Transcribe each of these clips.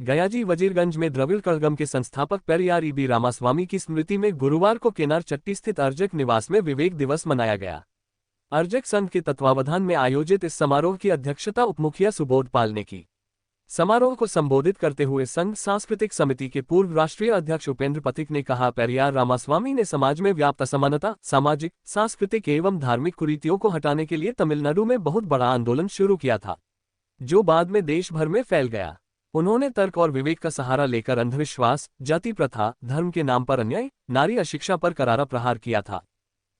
गयाजी वजीरगंज में द्रविड़ कड़गम के संस्थापक पेरियार ईबी रामास्वामी की स्मृति में गुरुवार को केनार चट्टी स्थित अर्जक निवास में विवेक दिवस मनाया गया। अर्जक संघ के तत्वावधान में आयोजित इस समारोह की अध्यक्षता उपमुखिया सुबोध पाल ने की। समारोह को संबोधित करते हुए संघ सांस्कृतिक समिति के पूर्व राष्ट्रीय अध्यक्ष उपेंद्र पथिक ने कहा, पेरियार रामास्वामी ने समाज में व्याप्त असमानता, सामाजिक, सांस्कृतिक एवं धार्मिक कुरीतियों को हटाने के लिए तमिलनाडु में बहुत बड़ा आंदोलन शुरू किया था, जो बाद में देश भर में फैल गया। उन्होंने तर्क और विवेक का सहारा लेकर अंधविश्वास, जाति प्रथा, धर्म के नाम पर अन्याय, नारी अशिक्षा पर करारा प्रहार किया था।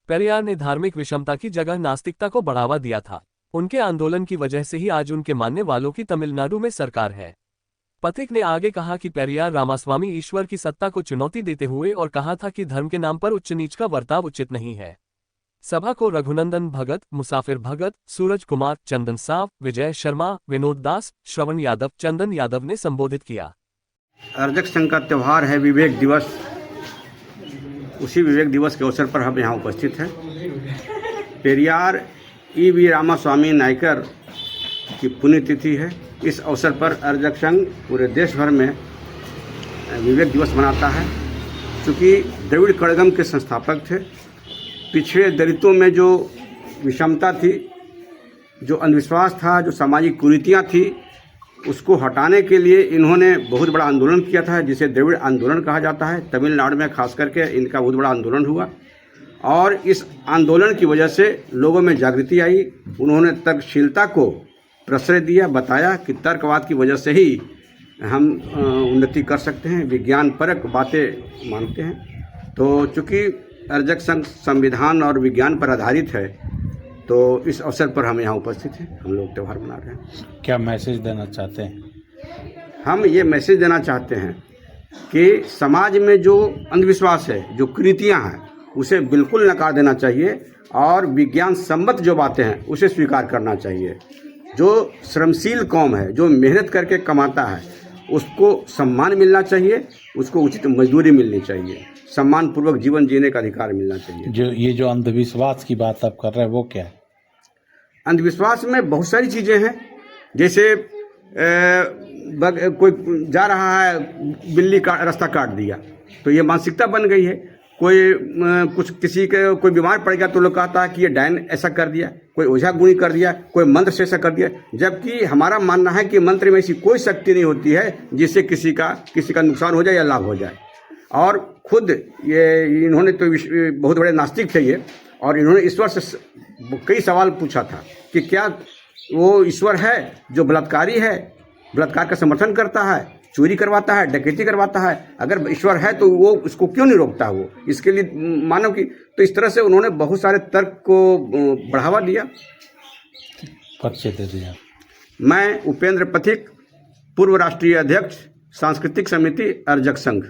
पेरियार ने धार्मिक विषमता की जगह नास्तिकता को बढ़ावा दिया था। उनके आंदोलन की वजह से ही आज उनके मानने वालों की तमिलनाडु में सरकार है। पथिक ने आगे कहा कि पेरियार रामास्वामी ईश्वर की सत्ता को चुनौती देते हुए और कहा था कि धर्म के नाम पर उच्च नीच का बर्ताव उचित नहीं है। सभा को रघुनंदन भगत, मुसाफिर भगत, सूरज कुमार, चंदन साव, विजय शर्मा, विनोद दास, श्रवण यादव, चंदन यादव ने संबोधित किया। अर्जक संघ का त्यौहार है विवेक दिवस। उसी विवेक दिवस के अवसर पर हम यहाँ उपस्थित हैं। पेरियार ईबी रामास्वामी नायकर की पुण्यतिथि है। इस अवसर पर अर्जक संघ पूरे देश भर में विवेक दिवस मनाता है। चूँकि द्रविड़ कड़गम के संस्थापक थे, पिछड़े दलितों में जो विषमता थी, जो अंधविश्वास था, जो सामाजिक कुरीतियाँ थी, उसको हटाने के लिए इन्होंने बहुत बड़ा आंदोलन किया था, जिसे द्रविड़ आंदोलन कहा जाता है। तमिलनाडु में खास करके इनका बहुत बड़ा आंदोलन हुआ और इस आंदोलन की वजह से लोगों में जागृति आई। उन्होंने तर्कशीलता को प्रश्रय दिया, बताया कि तर्कवाद की वजह से ही हम उन्नति कर सकते हैं, विज्ञान परक बातें मानते हैं। तो चूँकि अर्जक संघ संविधान और विज्ञान पर आधारित है, तो इस अवसर पर हम यहाँ उपस्थित हैं। हम लोग त्यौहार मना रहे हैं। क्या मैसेज देना चाहते हैं? हम ये मैसेज देना चाहते हैं कि समाज में जो अंधविश्वास है, जो कुरीतियाँ हैं, उसे बिल्कुल नकार देना चाहिए और विज्ञान सम्मत जो बातें हैं उसे स्वीकार करना चाहिए। जो श्रमशील कौम है, जो मेहनत करके कमाता है, उसको सम्मान मिलना चाहिए, उसको उचित मजदूरी मिलनी चाहिए, सम्मानपूर्वक जीवन जीने का अधिकार मिलना चाहिए। जो अंधविश्वास की बात आप कर रहे हैं वो क्या है? अंधविश्वास में बहुत सारी चीज़ें हैं। जैसे कोई जा रहा है, बिल्ली का रास्ता काट दिया, तो ये मानसिकता बन गई है। किसी के कोई बीमार पड़ गया तो लोग कहता है कि ये डायन ऐसा कर दिया, कोई ओझा गुणी कर दिया, कोई मंत्र से ऐसा कर दिया। जबकि हमारा मानना है कि मंत्र में ऐसी कोई शक्ति नहीं होती है जिससे किसी का नुकसान हो जाए या लाभ हो जाए। और खुद ये इन्होंने तो बहुत बड़े नास्तिक थे ये, और इन्होंने ईश्वर से कई सवाल पूछा था कि क्या वो ईश्वर है जो बलात्कारी है, बलात्कार का समर्थन करता है, चोरी करवाता है, डकैती करवाता है? अगर ईश्वर है तो वो उसको क्यों नहीं रोकता? वो इसके लिए मानव की। तो इस तरह से उन्होंने बहुत सारे तर्क को बढ़ावा दिया। परिचय दे दिया। मैं उपेंद्र पथिक, पूर्व राष्ट्रीय अध्यक्ष, सांस्कृतिक समिति अर्जक संघ।